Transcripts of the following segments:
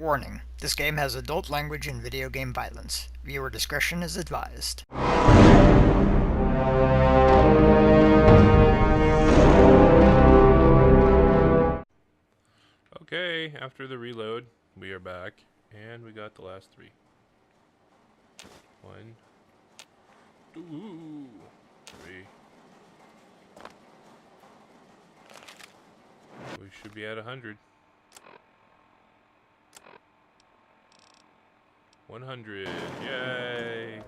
Warning: this game has adult language and video game violence. Viewer discretion is advised. Okay, after the reload, we are back, and we got the last three. 1, 2, 3. We should be at 100. 100, yay!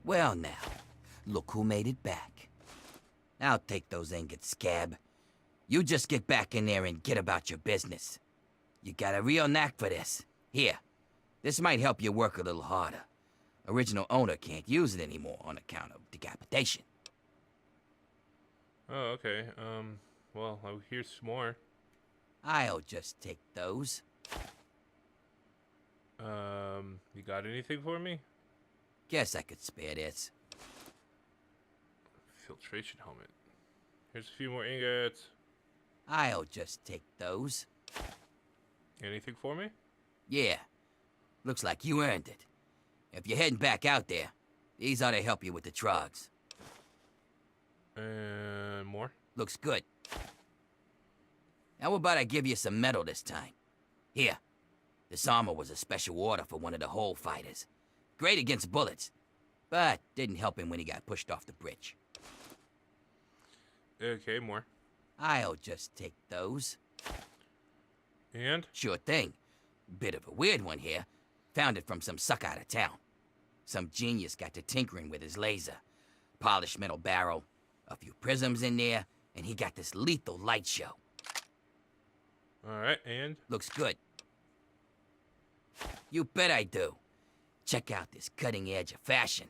Well now, look who made it back. I'll take those ingots, Scab. You just get back in there and get about your business. You got a real knack for this. Here, this might help you work a little harder. Original owner can't use it anymore on account of decapitation. Oh, okay, well, here's some more. I'll just take those. You got anything for me? Guess I could spare this. Filtration helmet. Here's a few more ingots. I'll just take those. Anything for me? Yeah. Looks like you earned it. If you're heading back out there, these ought to help you with the trogs. And more? Looks good. How about I give you some metal this time? Here. This armor was a special order for one of the hole fighters. Great against bullets, but didn't help him when he got pushed off the bridge. Okay, more. I'll just take those. And? Sure thing. Bit of a weird one here. Found it from some suck out of town. Some genius got to tinkering with his laser. Polished metal barrel, a few prisms in there, and he got this lethal light show. Alright, and? Looks good. You bet I do. Check out this cutting edge of fashion.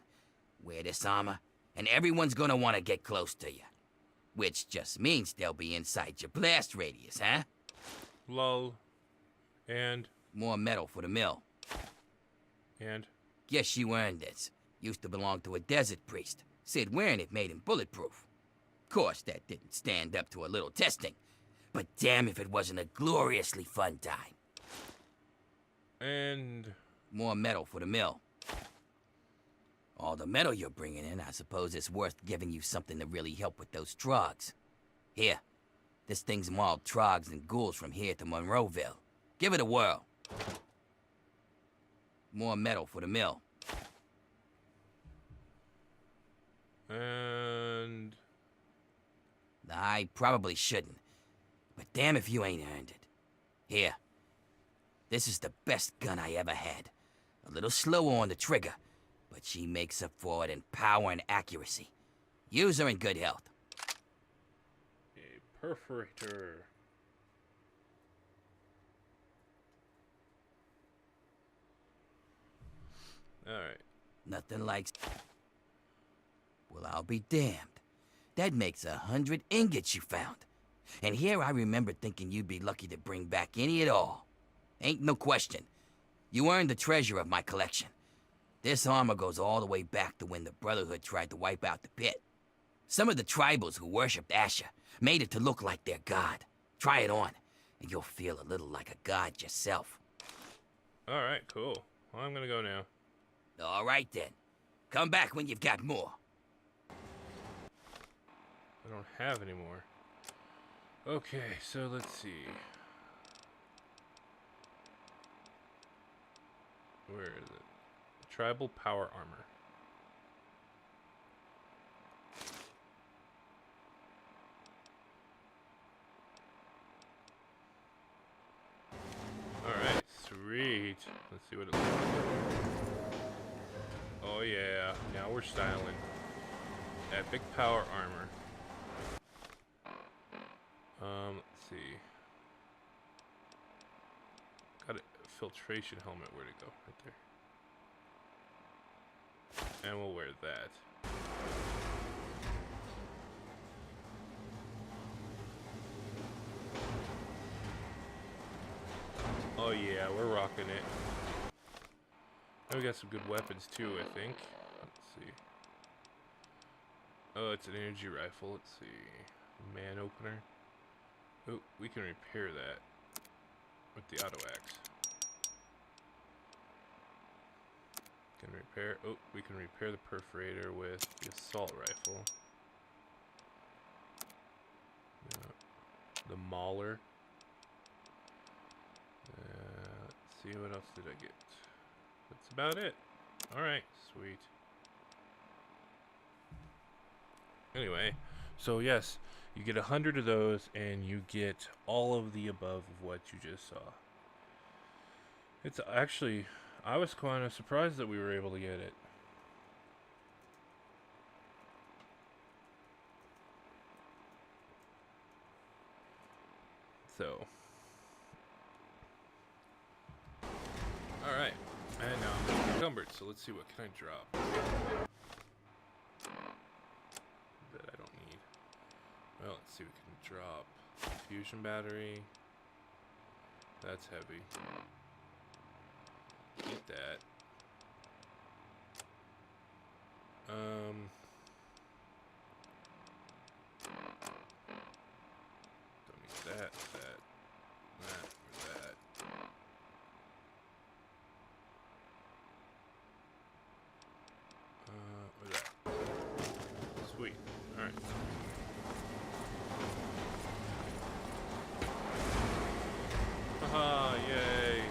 Wear this armor, and everyone's gonna want to get close to you. Which just means they'll be inside your blast radius, huh? Lol. And? More metal for the mill. And? Guess you earned this. Used to belong to a desert priest. Said wearing it made him bulletproof. Course, that didn't stand up to a little testing. But damn if it wasn't a gloriously fun time. And? More metal for the mill. All the metal you're bringing in, I suppose it's worth giving you something to really help with those trogs. Here, this thing's mauled trogs and ghouls from here to Monroeville. Give it a whirl. More metal for the mill. And? I probably shouldn't, but damn if you ain't earned it. Here, this is the best gun I ever had. A little slower on the trigger, but she makes up for it in power and accuracy. Use her in good health. A perforator. Alright. Nothing like... Well, I'll be damned. That makes 100 ingots you found. And here I remember thinking you'd be lucky to bring back any at all. Ain't no question. You earned the treasure of my collection. This armor goes all the way back to when the Brotherhood tried to wipe out the pit. Some of the tribals who worshipped Asher made it to look like their god. Try it on, and you'll feel a little like a god yourself. Alright, cool. Well, I'm gonna go now. All right then. Come back when you've got more. I don't have any more. Okay, so let's see. Where is it? Tribal power armor. Alright, sweet. Let's see what it looks like. Oh yeah, now we're styling. Epic power armor. Let's see. Got a filtration helmet. Where'd it go? Right there. And we'll wear that. Oh yeah, we're rocking it. And we got some good weapons too, I think. Let's see. Oh, it's an energy rifle. Let's see. Man opener. Oh, we can repair that with the auto axe. Can repair. Oh, we can repair the perforator with the assault rifle. The mauler. Let's see, what else did I get? That's about it. Alright, sweet. Anyway, so yes, you get 100 of those, and you get all of the above of what you just saw. It's actually, I was kind of surprised that we were able to get it. So, alright, and now I'm encumbered, so let's see, what can I drop that I don't need. Well, let's see, we can drop fusion battery. That's heavy. Eat that. Don't need that, that, or that. Or that. Sweet. Alright. Haha, yay.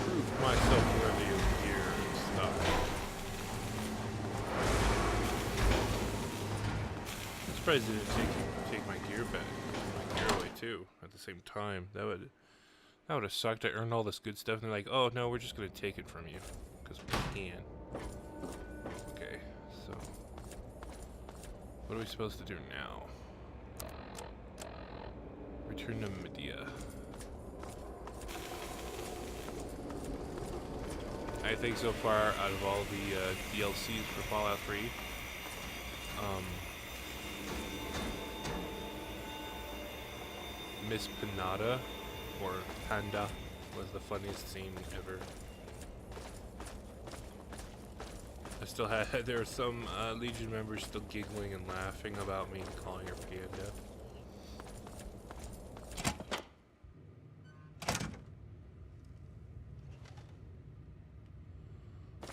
Prove myself worthy of gear and stuff. I'm surprised it didn't take my gear back, my gear away too, at the same time. That would have sucked. I earned all this good stuff, and they're like, "Oh no, we're just gonna take it from you, because we can." Okay, so what are we supposed to do now? Return to Medea. I think so far, out of all the DLCs for Fallout 3, Miss Panada, or Panda, was the funniest scene ever. I still had, there were some Legion members still giggling and laughing about me calling her Panda.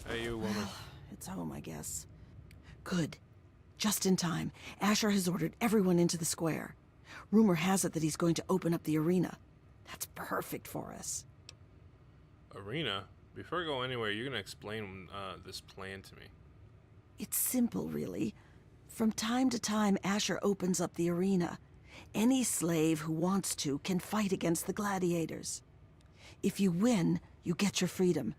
Hey, you woman. It's home, I guess. Good. Just in time. Asher has ordered everyone into the square. Rumor has it that he's going to open up the arena. That's perfect for us. Arena? Before I go anywhere, you're gonna explain this plan to me. It's simple, really. From time to time, Asher opens up the arena. Any slave who wants to can fight against the gladiators. If you win, you get your freedom.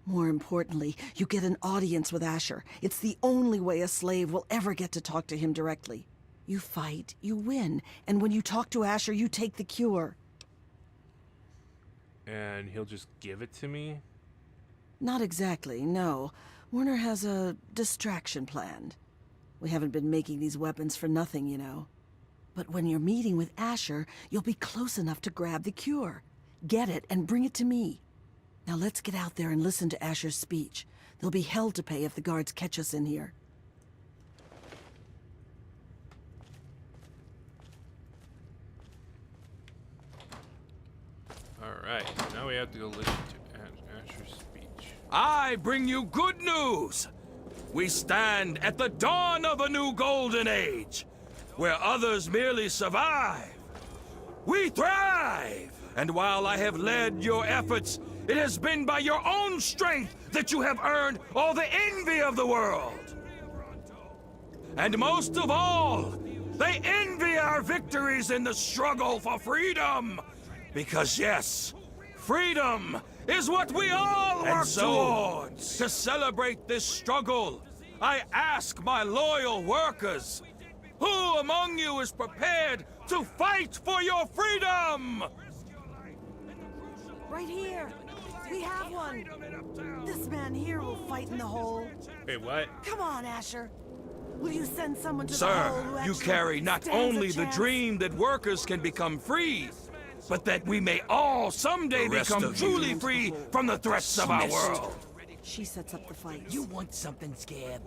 More importantly, you get an audience with Asher. It's the only way a slave will ever get to talk to him directly. You fight, you win, and when you talk to Asher, you take the cure. And he'll just give it to me? Not exactly, no. Werner has a distraction planned. We haven't been making these weapons for nothing, you know. But when you're meeting with Asher, you'll be close enough to grab the cure. Get it and bring it to me. Now let's get out there and listen to Asher's speech. There'll be hell to pay if the guards catch us in here. Alright, now we have to go listen to Asher's speech. I bring you good news. We stand at the dawn of a new golden age, where others merely survive. We thrive! And while I have led your efforts, it has been by your own strength that you have earned all the envy of the world. And most of all, they envy our victories in the struggle for freedom. Because yes, freedom is what we all work towards. To celebrate this struggle, I ask my loyal workers, who among you is prepared to fight for your freedom? Right here. We have one. This man here will fight in the hole. Wait, what? Come on, Asher. Will you send someone to the Sir, hole who you actually carry not stands a only the chance? dream that workers can become free, but that we may all someday The rest become of truly you free from the threats of our dismissed. world. She sets up the fights. You want something, Scab?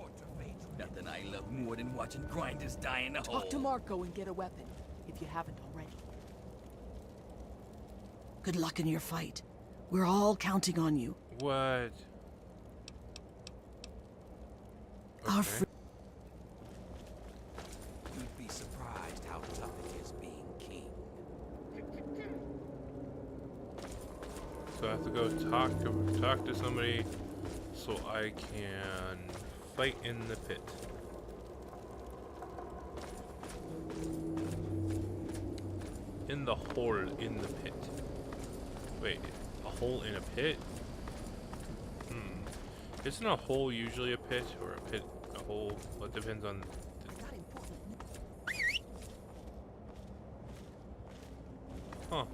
Nothing I love more than watching grinders die in the hole. Talk to Marco and get a weapon, if you haven't already. Good luck in your fight. We're all counting on you. What? Our Okay. You'd be surprised how tough it is being king. So I have to go talk to somebody so I can fight in the pit. In the hole in the pit. Wait, a hole in a pit? Isn't a hole usually a pit, or a pit a hole? Well, it depends on. Huh.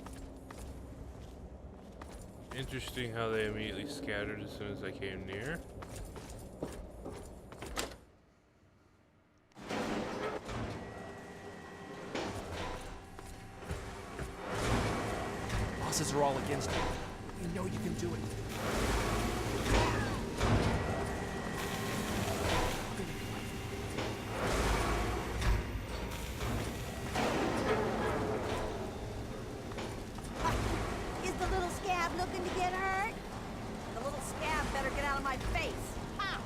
Interesting how they immediately scattered as soon as I came near. Bosses are all against you. You know you can do it. Is the little scab looking to get hurt? The little scab better get out of my face. Pow!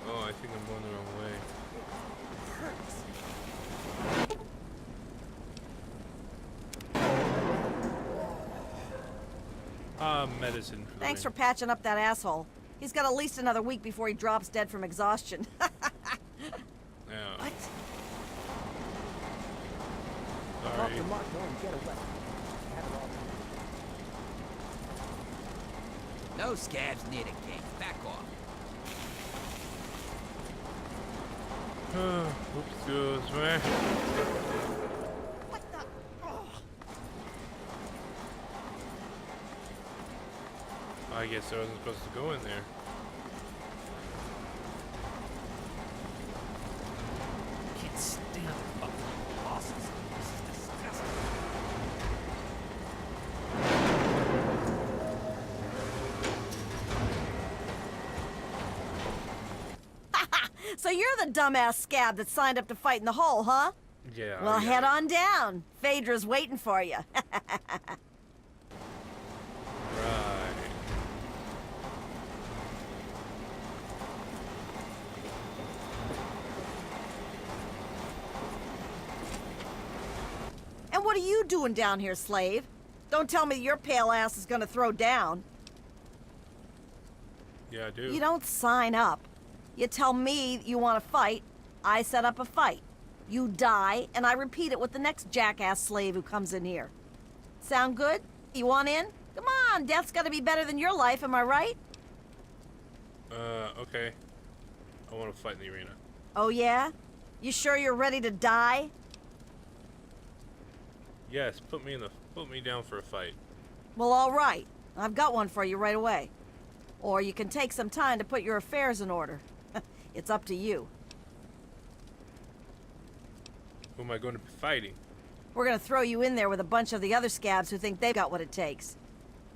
Oh, I think I'm going the wrong way. Medicine for the Thanks for win. patching up that asshole. He's got at least another week before he drops dead from exhaustion. Yeah, What? Talk sorry. to Marco and get a weapon. Have it all. No scabs near the king. Back off. Excuse me. What the? Oh. I guess I wasn't supposed to go in there. Can't stand fucking bosses. This is disgusting. So you're the dumbass scab that signed up to fight in the hole, huh? Yeah. Well, yeah. head on down. Phaedra's waiting for you. Right. And what are you doing down here, slave? Don't tell me your pale ass is gonna throw down. Yeah, I do. You don't sign up. You tell me you want to fight, I set up a fight. You die, and I repeat it with the next jackass slave who comes in here. Sound good? You want in? Come on, death's gotta be better than your life, am I right? Okay. I want to fight in the arena. Oh yeah? You sure you're ready to die? Yes, put me down for a fight. Well, all right. I've got one for you right away. Or you can take some time to put your affairs in order. It's up to you. Who am I going to be fighting? We're gonna throw you in there with a bunch of the other scabs who think they've got what it takes.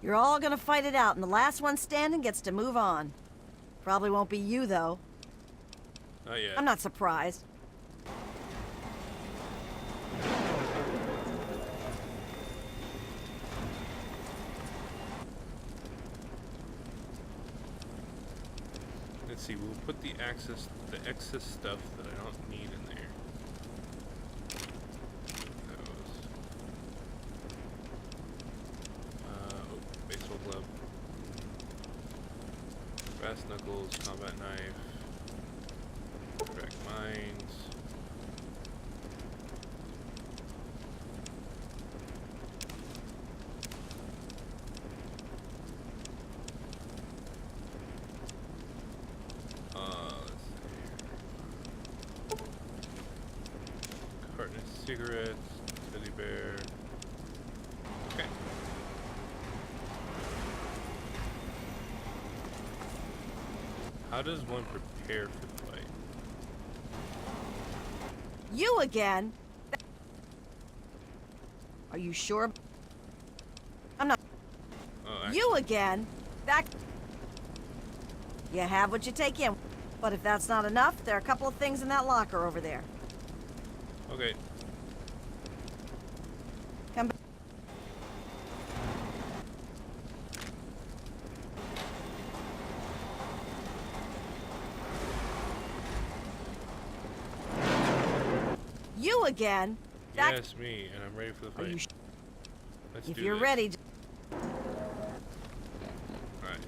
You're all gonna fight it out, and the last one standing gets to move on. Probably won't be you, though. Not yet. I'm not surprised. Let's see. We'll put the excess stuff that I don't need in there. Those. Oh, baseball glove. Brass knuckles, combat knife. Crack mines. Let's see. Carton of cigarettes, teddy bear. Okay. How does one prepare for the fight? You again? Are you sure? I'm not. Oh, You again? That. You have what you take in. But if that's not enough, there are a couple of things in that locker over there. okay. Come back. You again? That. Yes, me, and I'm ready for the Are you fight. Let's If do you're this. ready. Alright.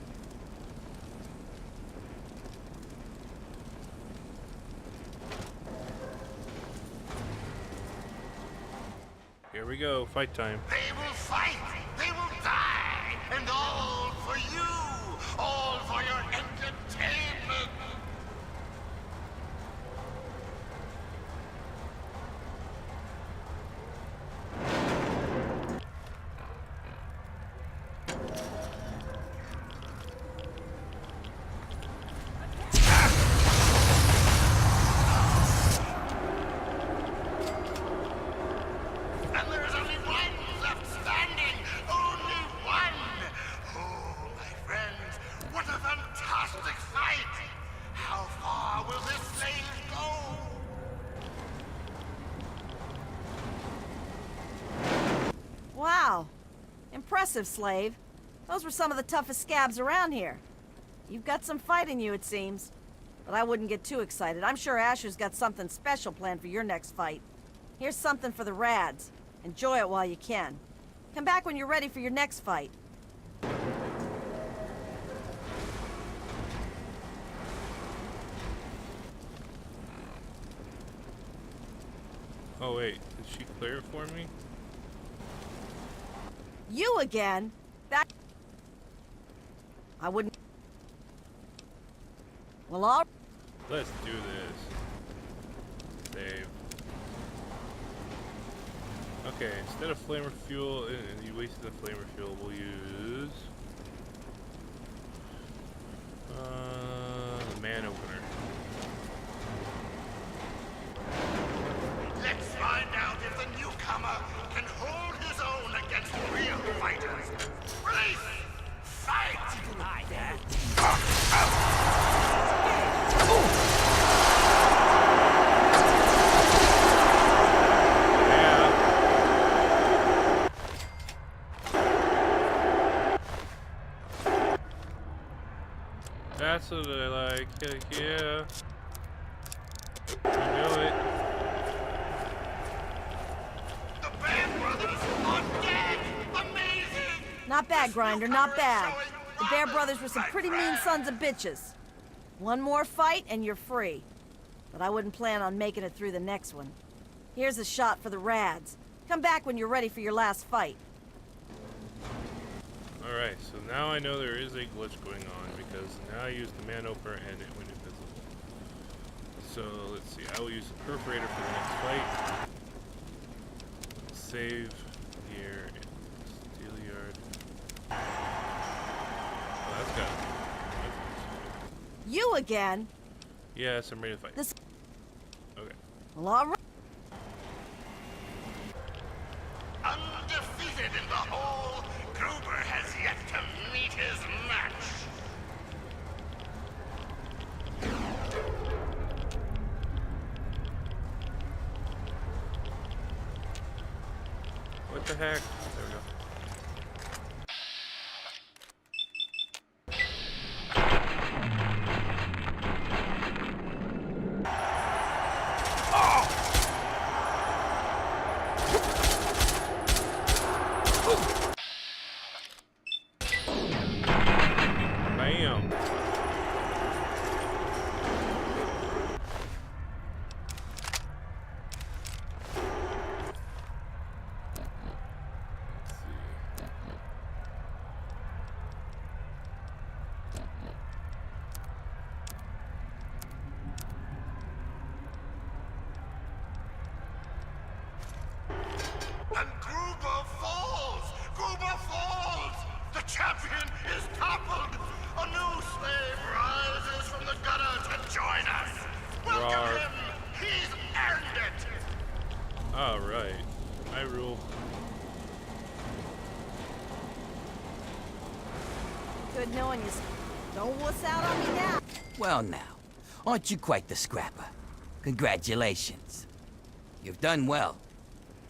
Here we go, fight time. They will fight, they will die, and all for you, all for your entertainment. And there is only one left standing. Only one. Oh, my friends, what a fantastic fight. How far will this slave go? Wow. Impressive, slave. Those were some of the toughest scabs around here. You've got some fight in you, it seems. But I wouldn't get too excited. I'm sure Asher's got something special planned for your next fight. Here's something for the Rads. Enjoy it while you can. Come back when you're ready for your next fight. Oh wait, did she clear it for me? You again? That... I wouldn't... Well, all... Let's do this. Save. Okay, instead of flamer fuel, and you wasted the flamer fuel, we'll use the man opener. Let's find out if the newcomer can hold his own against real fighters. Release! Fight! That's what I like. Heck yeah. You know it. The Band Brothers are dead! Amazing! Not bad, Grinder, not bad. Showing The Bear promise, Brothers were some my pretty mean friend. sons of bitches. One more fight and you're free. But I wouldn't plan on making it through the next one. Here's a shot for the Rads. Come back when you're ready for your last fight. Alright, so now I know there is a glitch going on because now I use the man opener and it went invisible. So let's see, I will use the perforator for the next fight. Save here in steel yard. Oh, that's got it. You again? Yes, I'm ready to fight. This... Okay. Well, all right. Undefeated in the hole, Gruber has yet to meet his match. What the heck? There we go. Bam! And Gruber falls! Gruber falls! The champion is toppled! A new slave rises from the knowing you. Don't wuss out on me now. Well now, aren't you quite the scrapper? Congratulations. You've done well.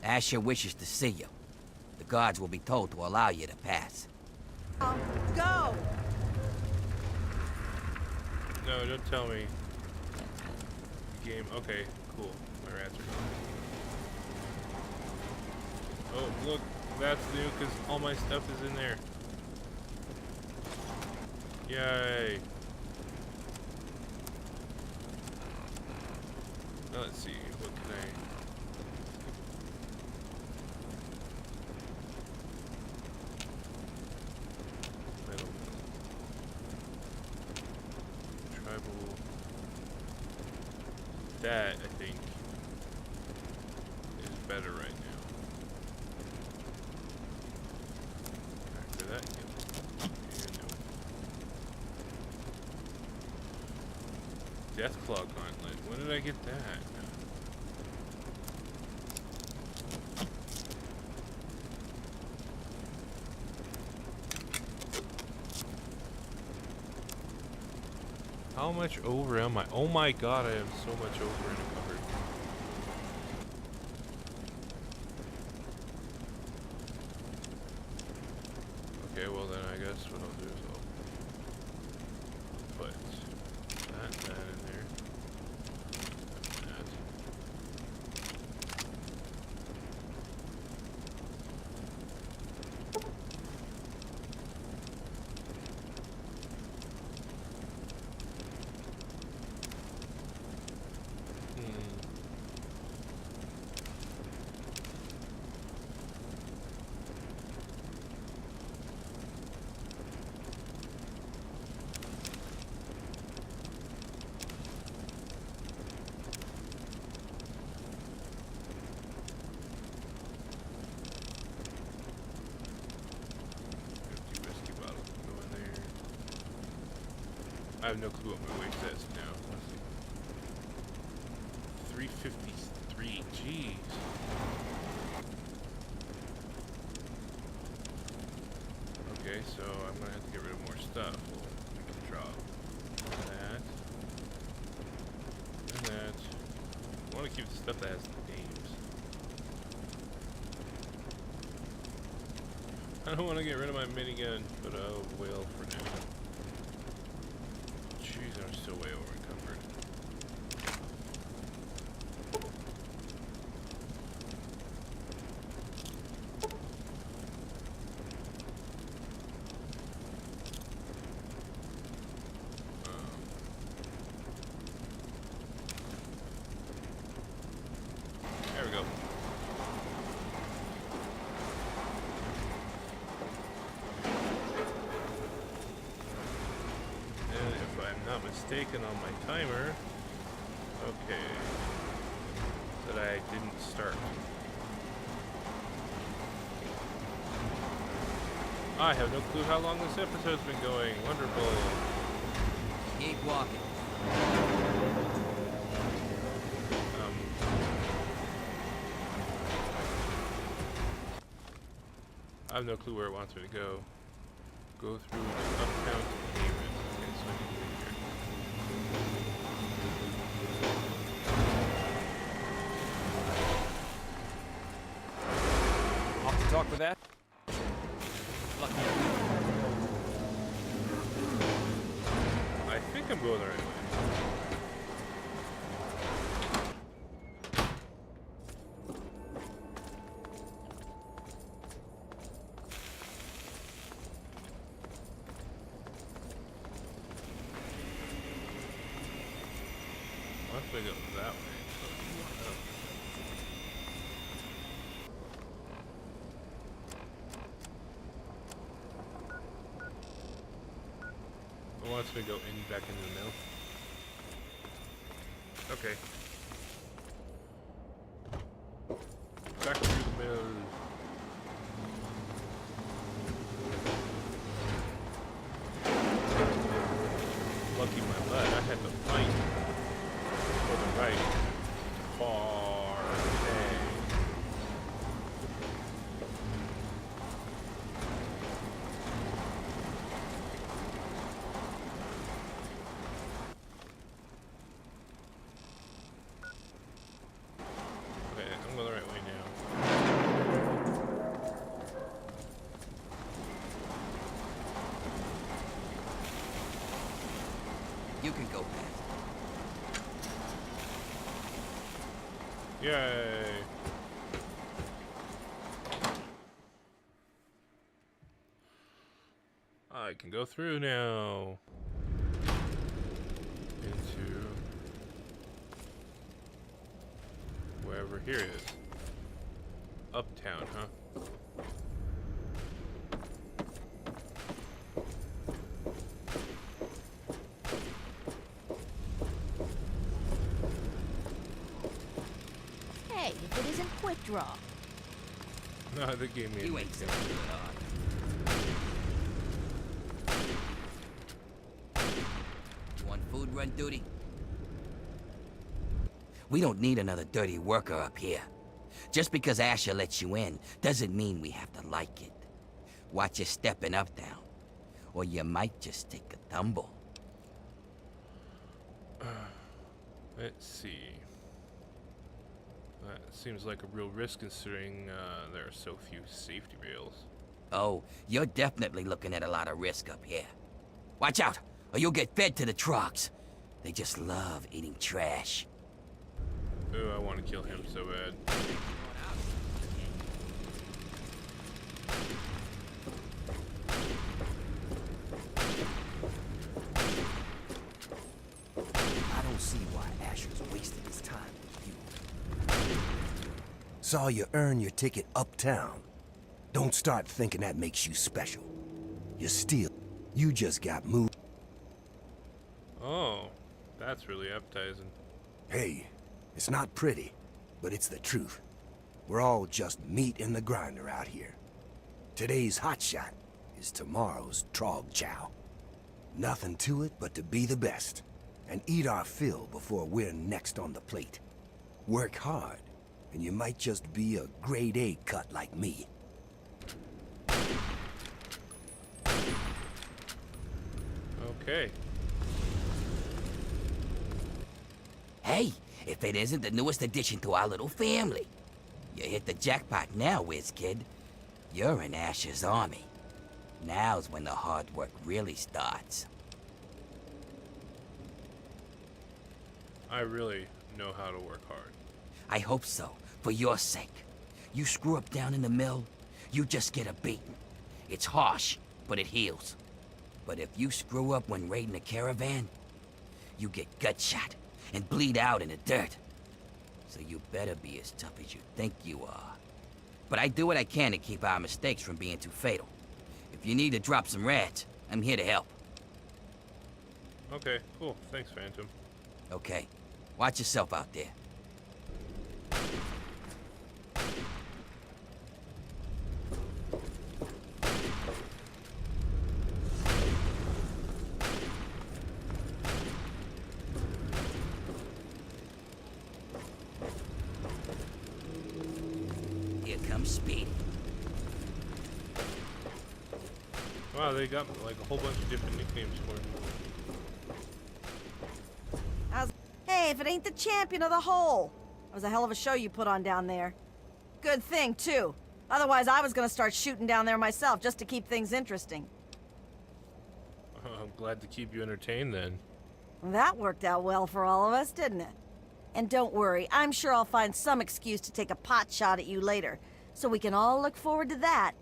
Asher wishes to see you. The guards will be told to allow you to pass. Go! No, don't tell me. Game. Okay, cool. My rats are gone. Oh, look. That's new because all my stuff is in there. Yay. Now let's see. What can I... Metal. Tribal. That, I think, is better right now. After that, Deathclaw Gauntlet. When did I get that? How much over am I? Oh my god, I am so much over in a cupboard. Okay, well then I guess what I'll do is I'll put that in there. That. I have no clue what my weight says now. Let's see. 353. Jeez. Okay, so I'm gonna have to get rid of more stuff. Well, we can drop that and that. I want to keep the stuff that has names. I don't want to get rid of my minigun, but I will for now. Jeez, I'm still way over encumbered. There we go. Not mistaken on my timer. Okay. That I didn't start. I have no clue how long this episode's been going. Wonderful. Keep walking. I have no clue where it wants me to go. Go through the uptown pavement. Okay, so I need to be here. Off to talk with that. Lucky. I think I'm going the right way. Once we go that way, wants me to go back into the mill. Okay. Back through the mill. Lucky my butt, I had to fight for the right far away. You can go past. Yay! I can go through now. Into wherever here is. Uptown, huh? Hey, if it isn't quick draw. No, the game made You me ain't so think. good, You on food run duty? We don't need another dirty worker up here. Just because Asher lets you in doesn't mean we have to like it. Watch your stepping up down, or you might just take a tumble. Let's see. That seems like a real risk considering there are so few safety rails. Oh, you're definitely looking at a lot of risk up here. Watch out, or you'll get fed to the trucks. They just love eating trash. Ooh, I want to kill him so bad. I don't see why Asher's wasting his time with you. Saw you earn your ticket uptown. Don't start thinking that makes you special. You just got moved. Oh, that's really appetizing. Hey, it's not pretty, but it's the truth. We're all just meat in the grinder out here. Today's hotshot is tomorrow's trog chow. Nothing to it but to be the best, and eat our fill before we're next on the plate. Work hard, and you might just be a grade A cut like me. Okay. Hey, if it isn't the newest addition to our little family. You hit the jackpot now, whiz kid. You're in Asher's army. Now's when the hard work really starts. I really know how to work hard. I hope so, for your sake. You screw up down in the mill, you just get a beating. It's harsh, but it heals. But if you screw up when raiding a caravan, you get gut shot and bleed out in the dirt. So you better be as tough as you think you are. But I do what I can to keep our mistakes from being too fatal. If you need to drop some rats, I'm here to help. Okay, cool. Thanks, Phantom. Okay, watch yourself out there. Here comes Speed. Wow, they got like a whole bunch of different nicknames for him. Hey, if it ain't the champion of the hole. That was a hell of a show you put on down there. Good thing, too. Otherwise, I was gonna start shooting down there myself just to keep things interesting. I'm glad to keep you entertained then. That worked out well for all of us, didn't it? And don't worry, I'm sure I'll find some excuse to take a pot shot at you later, so we can all look forward to that.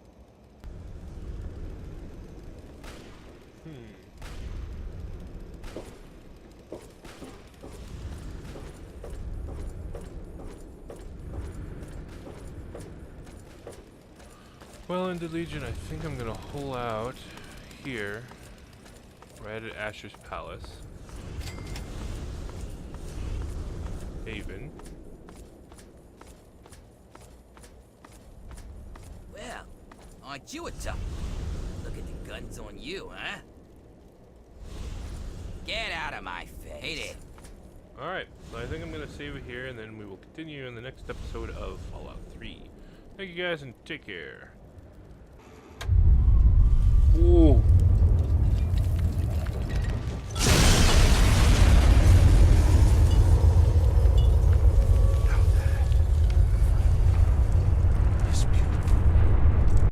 Well, in the Legion, I think I'm gonna hole out here, right at Asher's Palace. Haven. Well, aren't you a tough? Look at the guns on you, huh? Get out of my face. Hey there. Alright, so I think I'm gonna save it here, and then we will continue in the next episode of Fallout 3. Thank you guys, and take care. Ooh.